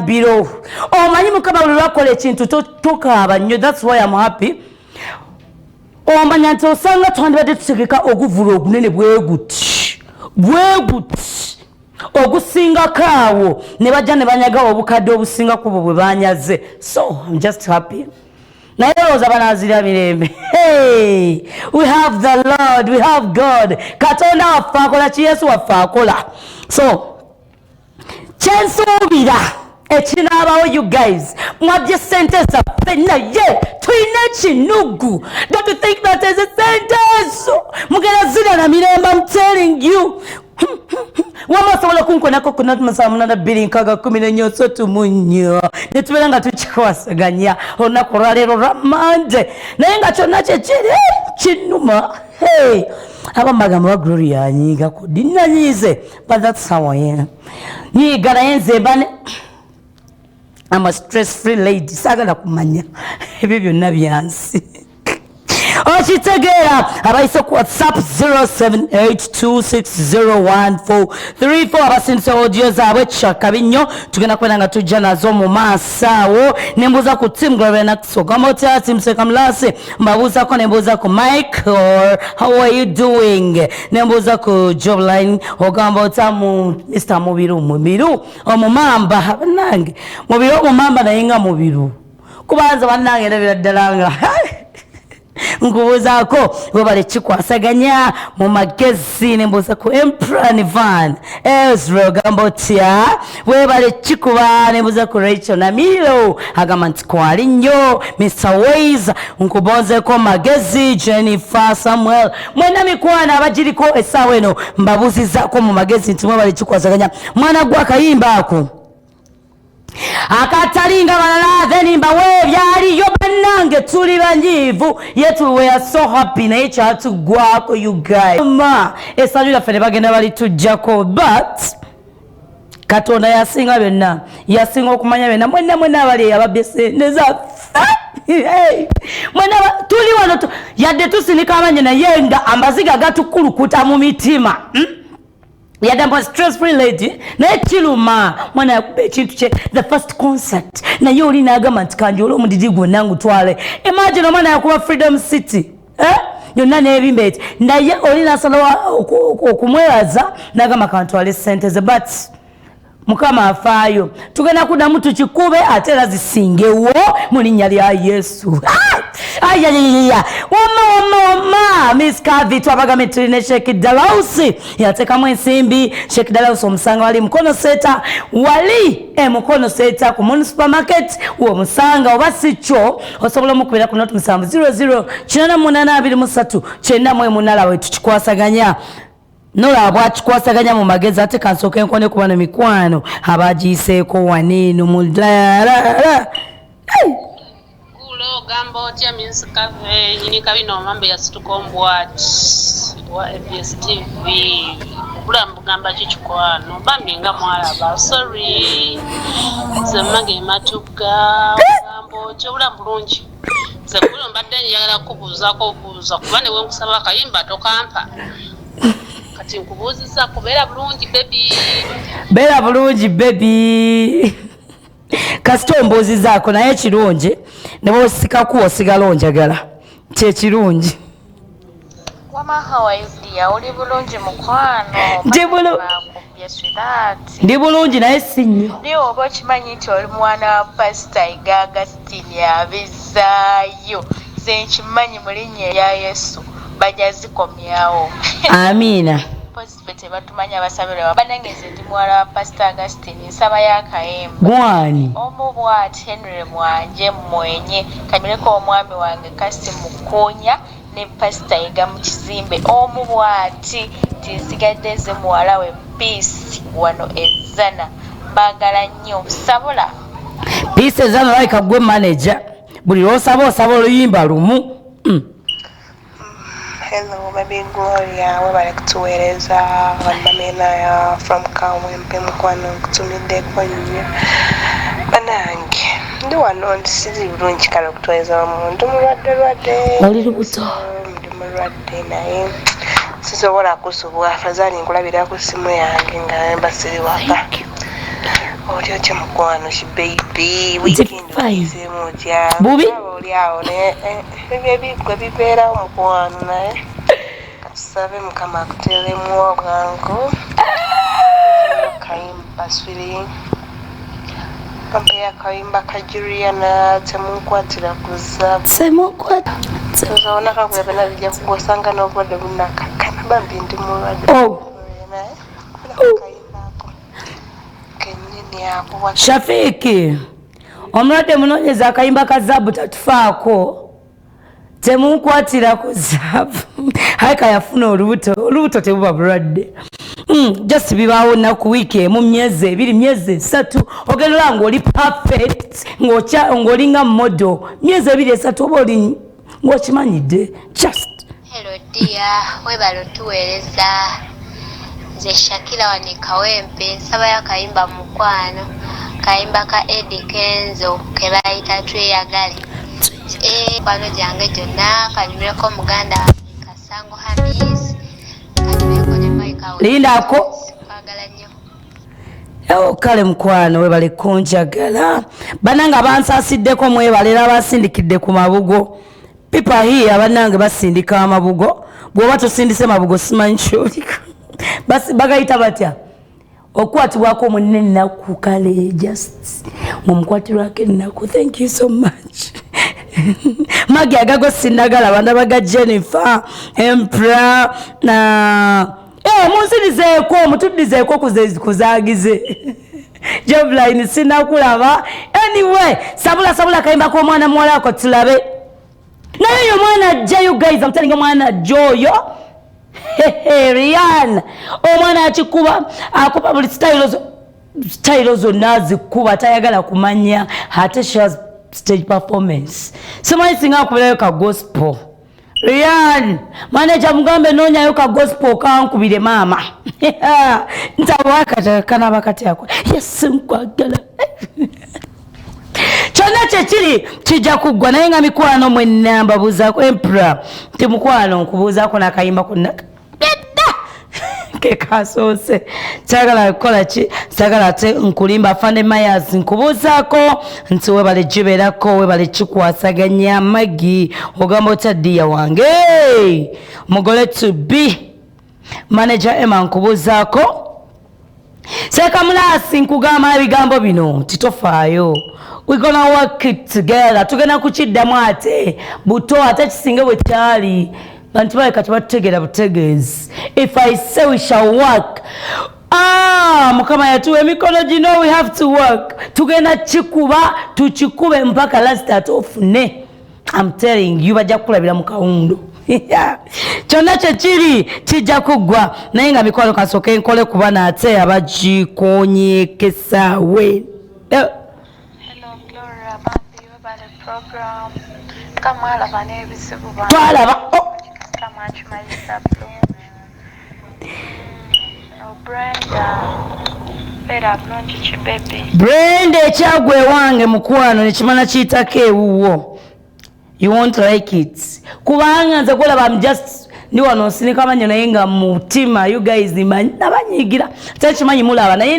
biro omanyi mukama buli lwakola ekintu tokaaba nnyo. That's why I'm happy. Omanya nti osanga twandibadde tutegeka oguvula ogunene bweguti ogusingako awo ne bajja ne banyaga obukadde obusinga kubo bwe banyaze. So I'm just happy. Naye olowooza banaazira mirembe. Hey, we have the Lord, we have God. Katonda waffe akola ki? Yesu waffe akola. So kyensuubira ekinaabawo you guys mwabye sente zaffe naye tulina ekinugu. Don't you think that is a sentence? Mugenda zira na mirembe, I'm telling you. Wamasobola kunkonako ku 078214 netubeera nga tukikwasaganya olunaku olwaleero lwa Monday naye nga kyonna kyekiri kinuma. Hey, abamagamba wa Gloria anyiiga ku dinanyize, but that's how I am. Nyiiga naye nze bane I'm a stress-free lady. Sagala kumanya ebyo byonna byansi. Okitegeera abayise ku WhatsApp 0782601434 abasinze audio zaabwe kyakabi nnyo tugenda kwenda nga tujja nazo mu maaso awo. Nembuuza ku Team Gloria nakusogama otya Team Sekamlase mbabuuzako nembuuza ku Michael how are you doing nembuuza ku Jobline ogamba otya mu Mr. Mubiru omumamba bannange Mubiru omumamba naye nga Mubiru kubanza bannange ndabira ddala nga ngubuzaako webale kikwasaganya mu magezi nembuuza ku Emperor Van Ezra ogamba otya webale kikuba nembuuza ku Rachel Namilo agamba nti kwali nnyo Mr. Ways nkubonzeeko magezi Jennifer Samuel mwena mikwana abagiriko essaawa eno mbabuuzizaako mu magezi nti mwebale kikwasaganya mwana gwa kayimba ako akatalinga balala then mbawe byaliyo bannange tuli banyiivu yetu we are so happy naye kyatugwako you guys esanyu laffe ne bagenda balitujjako but Katonda yasinga byonna yasinga okumanya byonna mwenna abali ababesende zaffe. Hey, mwena tuli wano yadde tusinika amanye naye nga ambaziga gatukulukuta mu mitima. Yadamba stress-free lady naye kiruma mwana yakube ekintu kye the first concert naye oli n'agamba nti kanjola omudidi gwonna ngutwale. Imagine omwana yakuba Freedom City yonna n'ebimba eti naye oli n'asalawo okumwebaza n'agamba kantwale ssente ze but Mukama afaayo tugenda kuddamu tukikube ate era zisingewo mu linnya lya Yesu. Ayayaya wama Miss Kavi twabagame tulina Sheikh Dalausi yateekamu ensimbi. Sheikh Dalausi omusanga wali mukono seta wali mukono seta ku Moon Supermarket womusanga oba sikyo osobola omukubira ku 07008823 we tukikwasaganya Nola abwakikwasaganya mu magezi ate kansooka enkone kuba na mikwano abagiyiseeko waneeno mulala. Gulo gamba otya Miss Kave nyini kabino mambe yasitukombwat wa FBS TV okulambu gamba kikikwano bambi nga mwalaba sorry zemange matuga gamba otya obulambu bulungi zegulo mbadde njagala kubuuzaako kuba ne wenkusaba akayimba tokampa kati nkubuuziza kubeera bulungi baby. Beera bulungi baby. Kasita ombuuzizaako naye kirungi ne bw'osikaku osigala onjagala kyekirungi. Wama how are you dear? Oli bulungi mukwano? Ndi bulungi naye si nnyo. Naye oba okimanyi nti oli mwana wa Pastor Iga Agustini abizaayo nze nkimanyi mu linnya lya Yesu bajazikomyawo. Amina. Posibete batumanya basabira banange nze ndi mwala wa Pastor Agustini nsaba yakayemba. Gwani. Omubwati Henry Mwanje mwenye kanyoleko omwami wange kasi mukonya ne Pastor Iga mu kizimbe omubwati tinsigadde ze muwala we Peace wano ezana bagala nnyo sabola. Peace ezana like gwe manager buli osaba oluyimba lumu. Hello, baby Gloria. We're about to wear Wandamena from Kawempe Mkwano kutumide kwenye banange. Ndi wano ndisizi bulungi kala kutuweza omuntu mulwadde. Oli lubuto. Ndi mulwadde naye sisobola kusubwa afadhali nkulabira ku simu yange nga mbasiri waka. Olio kye mukwano ki baby weekend oyisemu otya bubi oli awo ebyo bibeerawo mukwano naye katusabe mukama akuteeremu obwangu kayimba swiri kampeya kayimba ka Juliana temunkwatira kuza tuzabona kakulebe nabijja kugosanga n'obulwadde bunakakana bambi ndi mulwadde Shafiki omulwadde munoonyeza akayimba ka zaabu tatufaako temunkwatira ku zaabu hayi kayafuna olubuto tebuba bulwadde just bibaawo naku wiiki emu myezi ebiri myezi esatu ogendera ng'oli perfect ng'olinga modo myezi ebiri esatu oba oli ng'okimanyidde just hello dear webala otuweereza nze Shakira Wanikawempe nsaba yakayimba mukwano kayimba ka Eddie Kenzo ke bayita tweyagale kwano gyange gyonna kanyumireko muganda Kasango Hamis kanyumireko ne Mike lindako kwagala nnyo kale mukwano webale kunjagala banange abansaasiddeko mwebalera abasindikidde ku mabugo pipa hii abanange basindika amabugo bw'oba tosindise mabugo simanyi kyolika bagayita batya okwatibwako munne ennaku kale just mumukwatirwako ennaku thank you so much magi agago sinagala bana baga Jennifer Empra na munsidizeeko mutuddizeeko kuzaagize jobline sinakulaba anyway sabula kayimba k'omwana muwala ako tulabe naye yo mwana ajja you guys I'm telling you mwana joyo Rihanna omwana akuba buli style zonna azikuba tayagala kumanya ate she has stage performance simanyi singa akubirayo ka gospel Rihanna manager mugambe noonyayo ka gospel kankubire maama ntabwakatana bakati ako yes nkwagala kyonna kyekiri kijja kuggwa naye nga mikwano mwenna mbabuuzaako empra nti mukwano nkubuuzaako n'akayimba konna kekasoose kyagala kukola ki kyagala ate nkulimba Fane Myers nkubuuzaako nti webale gibeerako webale kikwasaganya magi ogamba otaddiya wange mugole to be manager Emma nkubuuzaako Seka mulasi nkugamba ebigambo bino titofaayo we gonna work it together tugenda kukiddamu ate buto ate kisinge bwe kyali bantu baye kati batutegeera butegeezi if I say we shall work mukama yatuwa emikono gino we have to work tugenda kikuba tukikube mpaka last atofune I'm telling you bajja kukulabira mu kawundo kyonna kyekiri kijja kuggwa naye nga mikwano kasooke nkole kuba naate abagikonyekesaawe Hello, Gloria, Abadde, Abadde program. Kamalaba n'ebizibu bange. Twalaba. Kamanchimaliza Brenda. Beera bulungi ki baby. Brenda ekyagwa ewange mukwano nekimana kiyitako ewuwo. You won't like it. Kubanga nze kulaba I'm just ndi wano nsinika amanyo naye nga mu mutima you guys nabanyiigira. Tekimanyi mulaba naye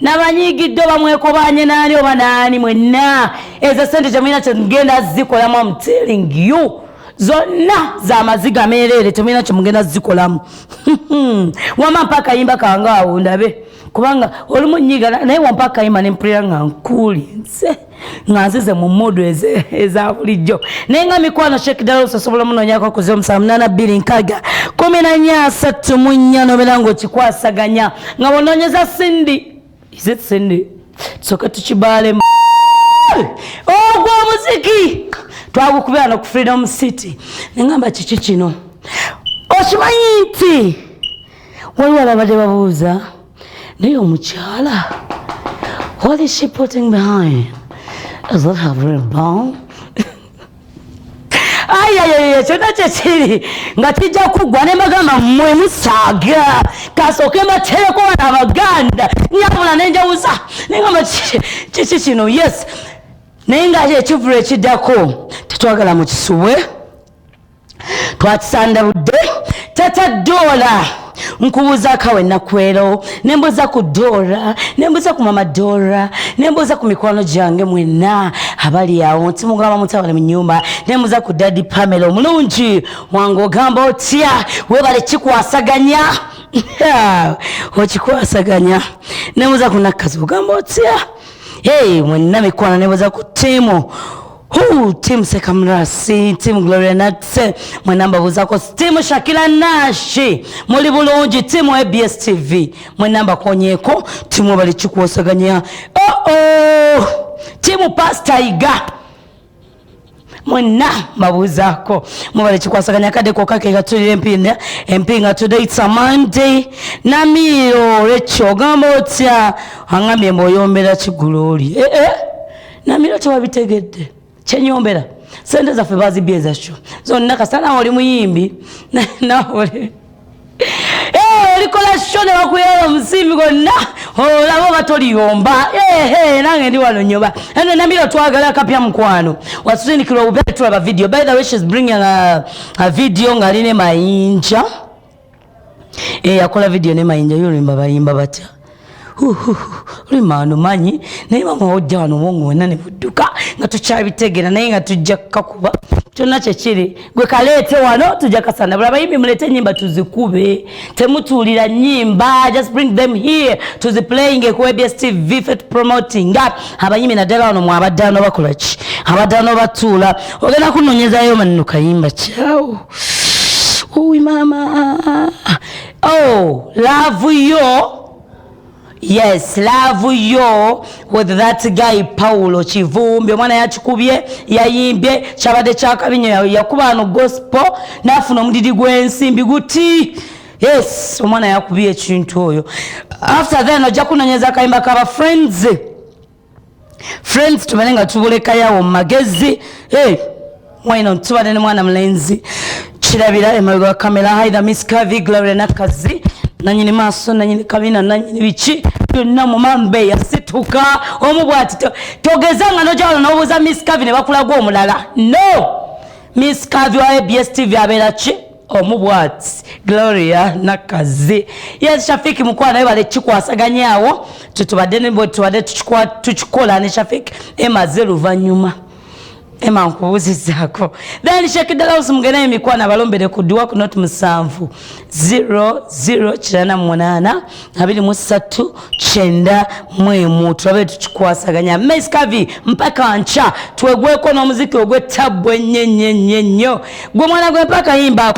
nabanyiigidde bamwekobanye naani oba naani mwenna ezo sente temulina kyemugenda zikolamu I'm telling you zonna z'amaziga meerere temulina kyemugenda zikolamu wamma mpaka yimba kange awo ndabe kubanga olumu nyiga naye wampa akayimba nempulira nga nkuuli nze nga nzize mu modo eza bulijjo naye nga mikwano shekidala osobola munoonyako ku 078214 nobera ng'okikwasaganya nga bonoonyeza Cindy is it Cindy soka tukibalemu ogwo omuziki twagukubira no ku Freedom City nengamba kiki kino okimanyi nti waliwo ababadde babuuza naye omukyala what is she putting behind does that have real bone ayayaya kyonna kyekiri nga kijja kuggwa ne mbagamba mmwe musaaga kasooke mbatereko bana abaganda nyabula nenjawuza nengamba kiki kino yes naye nga ekivulo ekiddako tetwagala mu kisubwe twakisandabudde tata dola nkubuuza kawe nakwero nembuuza ku Dora nembuuza ku mama Dora nembuuza ku mikwano gyange mwenna abali awo nti mugamba mutabale mu nnyumba nembuuza ku Daddy Pamela omulungi wange ogamba otya webale kikwasaganya okikwasaganya nembuuza ku Nakkazi ogamba otya mwenna mikwano nembuuza ku Timo Team Sekamrasi, Team Gloria Natse, mwenamba buzako, Team Shakila Nashi, muli bulungi, Team ABS TV, mwenamba konyeko, Team wabali chukuosaganya, Team Pastor Iga, mwena mabuzako, mwabali chukuosaganya kadeko kake gatuli empinga today, it's a Monday, namiro, recho, gambo tia, hangambye mboyombera chigulori, namiro tewabitegedde. Chenyombera sente zaffe bazibye sho zonna kasana oli muyimbi naole olikola sho ne bakuyala musimbi gonna olabo batoliyomba nange ndi wano nyoba eno nambira twagala kapya mukwano wasindikirwa ubere tulaba video. By the way, she's bringing a video ngaline mayinja yakola video ne mayinja yolimba bayimba batya Rimano manyi naye mama ojja wano wongo wena ne budduka nga tukyabitegera naye nga tujja kakuba kyonna kyekiri gwe kaleete wano tujja kasana bula bayimbi mulete nyimba tuzikube temutuulira nyimba just bring them here to the playing ku ABS TV fit promoting abayimbi naddala wano mwabadde ano bakola ki abadde ano batuula ogenda kunoonyezayo manno kayimba kyawo uwi mama love yo. Yes, love yo with that guy Paulo Chivumbi omwana yakikubye yayimbye kyabadde kyakabinyo yakuba no gospel nafuna omudidi gwensimbi guti. Yes, omwana yakubye ekintu oyo. After then ojja kunonyeza kayimba kaba friends tumenenga tubuleka yawo magezi why not tubane ne mwana mlenzi kirabira emabega kamera haida Miss Kavi Gloria Nakkazi nanyini maso nanyini kabina nanyini bichi byonna mu mambe yasituka omubwati togezanga nojalo nobuza Miss Kavi ne bakulaga omulala no Miss Kavi wa ABS TV abera chi omubwati Gloria Nakkazi. Yes, Shafiki mukwana bale chikwasaganyawo tutubadde ne bwe tubadde tukikola ne Shafiki emaze luvanyuma ema nkubuzizaako then shekidala usumugena emikwana abalombere kuduwa ku not musanvu 00 23 9 turabe tukikwasaganya Miss Kavi mpaka ncha twegweko n'omuziki ogwetabwe nnyo gwe mwana gwe mpaka yimba